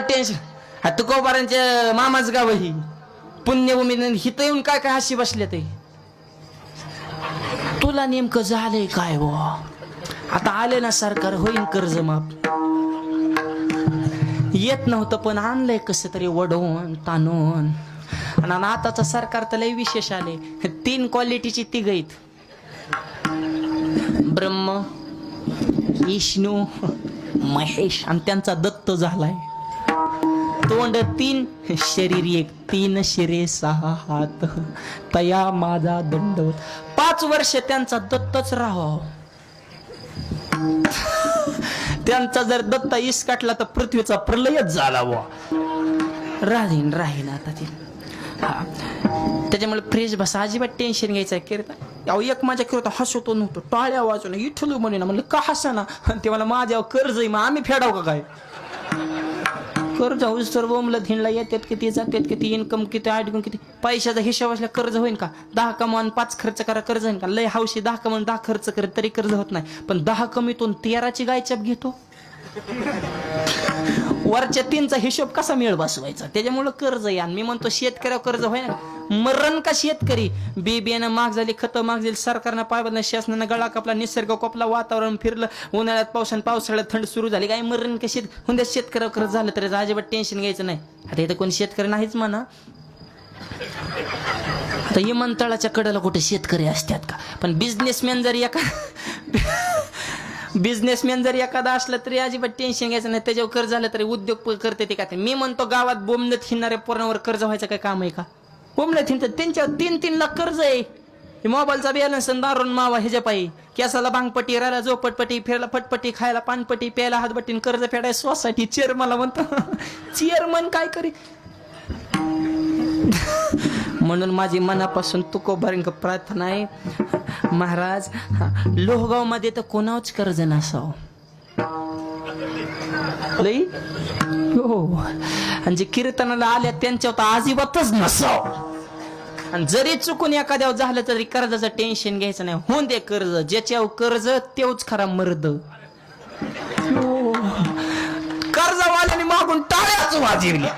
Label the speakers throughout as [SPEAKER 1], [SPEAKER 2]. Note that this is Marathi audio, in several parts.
[SPEAKER 1] टेन्शन. तुकोबारांच्या मामाच गाव ही पुण्यभूमी, हिथं येऊन काय काय हशी बसले ते. तुला नेमकं झालंय काय बो? आता आले ना सरकार, होईन कर्ज माफ. येत नव्हतं पण आणलंय कसं तरी वडवून ताणून. आणि आताचं सरकार तर लय विशेष आले. 3 क्वालिटीची तिघ आहेत, ब्रह्म विष्णू महेश, आणि त्यांचा दत्त झालाय. तोंड 3, शरीर 1, 3 शिरे 6 हात, तया माझा दंडवत. 5 वर्ष त्यांचा दत्तच राहावं. त्यांचा जर दत्ता इसकाटला तर पृथ्वीचा प्रलयच झाला वा. राहीन आता ते. त्याच्यामुळे फ्रेश बसा, अजिबात टेन्शन घ्यायचं. किरता एक माझ्या किरता हसवतो नव्हतो, टाळ्या वाजवून इठलू म्हणे ना. म्हणलं का हसा ना? ते मला माझ्यावर कर्ज आहे, मग आम्ही फेडाव का काय? कर्ज होऊस तर बोमला धिणला येतात किती, जातात किती, इन्कम किती, आडकून किती. पैशाचा हिशोब असला कर्ज होईल का? 10 कमावून 5 खर्च करा, कर्ज होईल का? लय हौशी 10 कमावून 10 खर्च करत तरी कर्ज होत नाही. पण 10 कमीतून 13ची गायचाप घेतो. वरच्या 3चा हिशोब कसा मेळ बसवायचा? त्याच्यामुळे कर्ज आहे. आणि मी म्हणतो शेतकऱ्यावर कर्ज होय ना, मरण का शेतकरी? बियाणं महाग झाली, खतं महाग झाली, सरकारनं पायबंद, शासनानं गळा कापला, निसर्ग कोपला, वातावरण फिरलं, उन्हाळ्यात पावसाळ्यात थंड सुरू झाली. काय मरण का शेतकऱ्यावर कर्ज झालं तरी अजिबात टेन्शन घ्यायचं नाही. आता इथं कोणी शेतकरी नाहीच म्हणा. आता विमानतळाच्या कडेला कुठे शेतकरी असतात का? पण बिझनेसमॅन जर एखादा असला तरी अजिबात टेन्शन घ्यायचं नाही. त्याच्यावर कर्ज झालं तरी उद्योग करते ते का? ते मी म्हणतो गावात बोंबलत हिंडणाऱ्या पोरांवर कर्ज व्हायचं काय काम आहे का? बोंबलत हिंडतात, त्यांच्यावर 3-3 लाख कर्ज आहे. मोबाईलचा बॅलन्स, दारून मावा ह्याच्या पायी, केसाला भांगपट्टी, राला झोपटपट्टी, फिरायला फटपट्टी, खायला पानपट्टी, प्यायला हातबट्टी, कर्ज फेडाय सोसायटी. चेअरमनला म्हणतो चेअरमन काय करे? म्हणून माझी मनापासून तुकोबारांक प्रार्थना आहे, महाराज लोहगाव मध्ये तर कोणाच कर्ज नसावं. लई हो. आणि जे कीर्तनाला आल्या त्यांच्यावर तर अजिबातच नसावं. आणि जरी चुकून एखाद्यावर झालं तरी कर्जाचं टेन्शन घ्यायचं नाही. होऊन दे कर्ज, ज्याच्यावर कर्ज तेवच खरा मर्द. कर्जवाल्याने मागून टाळ्याच वाजवल्या.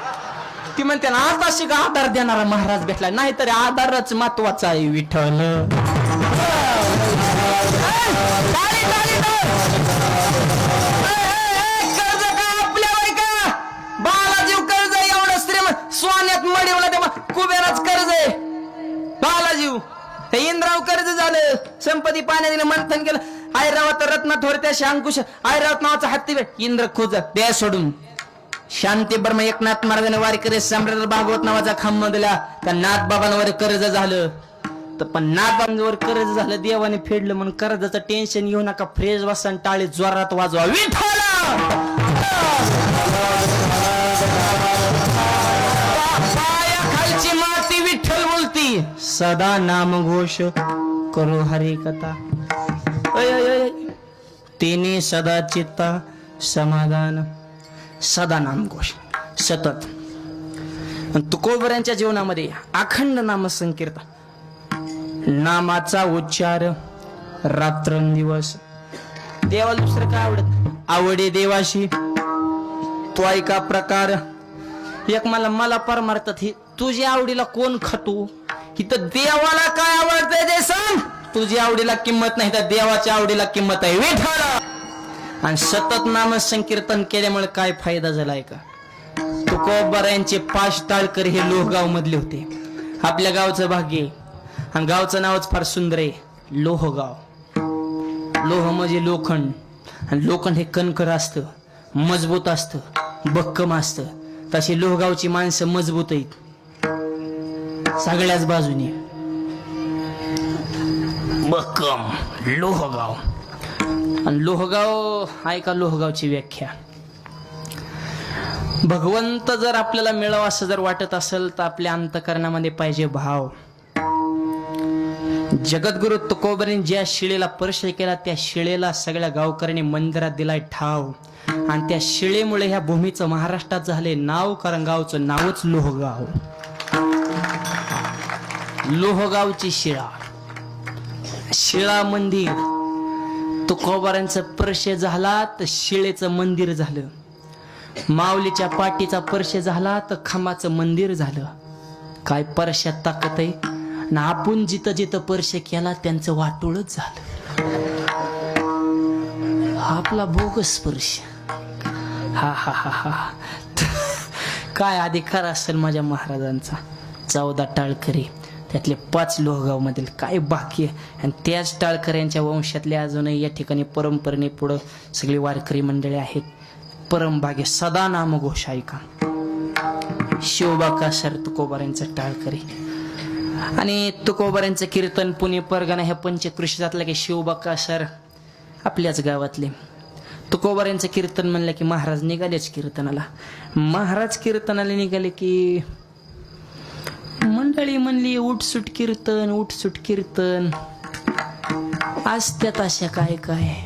[SPEAKER 1] ती म्हणते ना आज अशी का आधार देणारा महाराज भेटला, नाहीतरी आधारच महत्वाचा आहे. विठ्ठल कर्ज का आपल्या का? बालाजीव कर्ज आहे एवढं श्रीमंत, सोन्यात मडीवला तेव्हा कुबेराच कर्ज आहे. बालाजीव हे इंद्राव कर्ज झालं, संपत्ती पाण्याने मंथन केलं. ऐरावत रत्न थोरत्याशी अंकुश, ऐरावत नावाचा हत्ती इंद्र खोज द्या सोडून. शांती ब्रह्म एकनाथ महाराजांनी वारकरी सम्राट भागवत नावाचा खांब दिला. त्या नाथ बाबांवर कर्ज झालं, तर पण नाथ बाबांवर कर्ज झालं देवाने फेडलं. म्हणून कर्जाचं टेन्शन घेऊ नका, फ्रेश बसा, टाळी जोरात वाजवा. विठ्ठल खालची माती विठ्ठल बोलती, सदा नाम घोष करो हरी कथा. तिने सदा चित्ता समाधान, सदा नामघोष सतत. तुकोबरांच्या जीवनामध्ये अखंड नामसंकीर्तन, नामाचा उच्चार रात्रंदिवस. देवाला दुसरं काय आवडत? आवडे देवाशी तो ऐका प्रकार. एक मला परमार्थात ही तुझ्या आवडीला कोण खातो? इथं देवाला काय आवडतंय ते सांग. तुझ्या आवडीला किंमत नाही तर देवाच्या आवडीला किंमत आहे. विठ्ठल. आणि सतत नाम संकीर्तन केल्यामुळे काय फायदा झालाय का? तुकोबारांचे 5 टाळकर हे लोहगाव मधले होते. आपल्या गावचं भाग्य आहे. आणि गावचं नावच फार सुंदर आहे, लोहगाव. लोह म्हणजे लोखंड, आणि लोखंड हे कणखर असतं, मजबूत असतं, भक्कम असतं. तशी लोहगावची माणसं मजबूत आहेत सगळ्याच बाजूने. भक्कम लोहगाव. आणि लोहगाव ऐका, लोहगावची व्याख्या. भगवंत जर आपल्याला मिळावा असं जर वाटत असेल तर आपल्या अंतःकरणामध्ये पाहिजे भाव. जगद्गुरु तुकोबांनी ज्या शिळेला स्पर्श केला त्या शिळेला सगळ्या गावकऱ्यांनी मंदिरात दिलाय ठाव. आणि त्या शिळेमुळे ह्या भूमीचं महाराष्ट्रात झाले नाव, कारण गावचं नावच लोहगाव. लोहगावची शिळा, शिळा मंदिर. तुकोबारांचा स्पर्श झाला तर शिळेचं मंदिर झालं. माऊलीच्या पाठीचा परश झाला तर खांबाचं मंदिर झालं. काय परशात ताकद आहे ना. आपण जिथं जिथं परश केला त्यांचं वाटोळच झालं. आपला बोगस स्पर्श. हा हा हा हा. काय अधिकार असेल माझ्या महाराजांचा. 14 टाळकरी, त्यातले 5 लोहगाव मधील काय बाकी आहे. आणि त्याच टाळकऱ्यांच्या वंशातले अजूनही या ठिकाणी परंपरेने पुढं सगळी वारकरी मंडळी आहेत. परमभाग्य सदा नामघोष ऐका. शिवबा सर तुकोबाऱ्यांचं टाळकरी आणि तुकोबाऱ्यांचं कीर्तन पुणे परगणा ह्या पंचकृषीजातलं की शिवबा सर आपल्याच गावातले. तुकोबाऱ्यांचं कीर्तन म्हणलं की महाराज निघालेच कीर्तनाला. महाराज कीर्तनाला निघाले की मंडळी म्हणली उठसूट कीर्तन, उठसूट कीर्तन. असत्यात अशा काय काय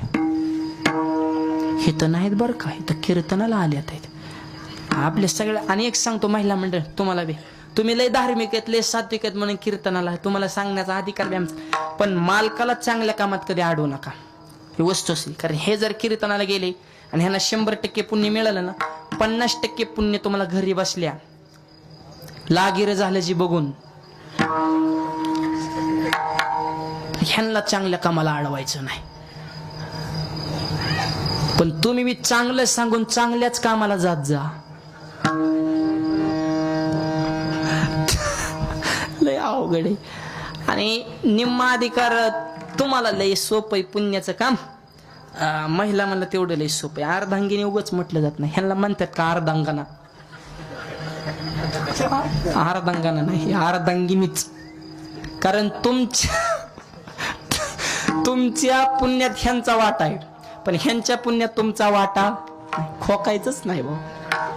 [SPEAKER 1] हे तर नाहीत बरं का. हे तर कीर्तनाला आल्यात आहेत आपल्या सगळ्या. आणि एक सांगतो महिला मंडळ तुम्हाला बी, तुम्ही लय धार्मिक आहेत, लय सात्विक आहेत म्हणून कीर्तनाला तुम्हाला सांगण्याचा अधिकार बी आमचा. पण मालकाला चांगल्या कामात कधी अडवू नका. ही वस्तू असेल. कारण हे जर कीर्तनाला गेले आणि ह्यांना 100% पुण्य मिळालं ना, 50% पुण्य तुम्हाला घरी बसल्या लागीर झालं जी बघून. ह्यांना चांगल्या कामाला अडवायचं नाही. पण तुम्ही मी चांगलं सांगून चांगल्याच कामाला जात जा. लय अवघड आहे. आणि निम्मा अधिकार तुम्हाला लय सोपं आहे पुण्याचं काम. महिला म्हणलं तेवढं लय सोपं आहे. अर्धांगिनी उगाच म्हटलं जात नाही. ह्यांना म्हणतात का अर्धांगना. अर्धांगना नाही, अर्धांगिनीच. कारण तुमच्या पुण्यात ह्यांचा वाटा आहे, पण ह्यांच्या पुण्यात तुमचा वाटा खोकायचंच नाही भाऊ.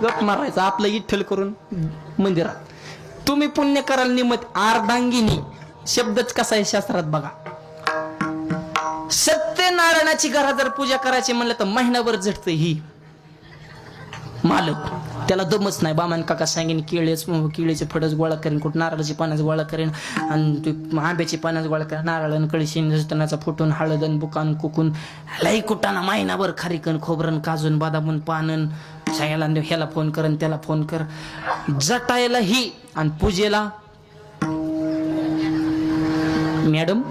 [SPEAKER 1] गप मारायचं आपलं इठ्ठल करून मंदिरात. तुम्ही पुण्य कराल निमित्त. अर्धांगिनी शब्दच कसा आहे शास्त्रात बघा. सत्यनारायणाची घरात जर पूजा करायची म्हणलं तर महिनाभर झटतं ही मालक. त्याला दमच नाही. बामान काका सांगेन केळीचे फडच गोळा करेन, कुठं नारळाची पानाच गोळा करेन, आणि आंब्याची पानाच गोळा करेन, नारळ कळशीन जनाचा फुटून हळदन बुकान कुकून लई कुटाना महिनाभर खारीकन खोबरन काजून बदामून पानन सगळ्याला ह्याला फोन कर त्याला फोन कर. जटायला ही आणि पूजेला मॅडम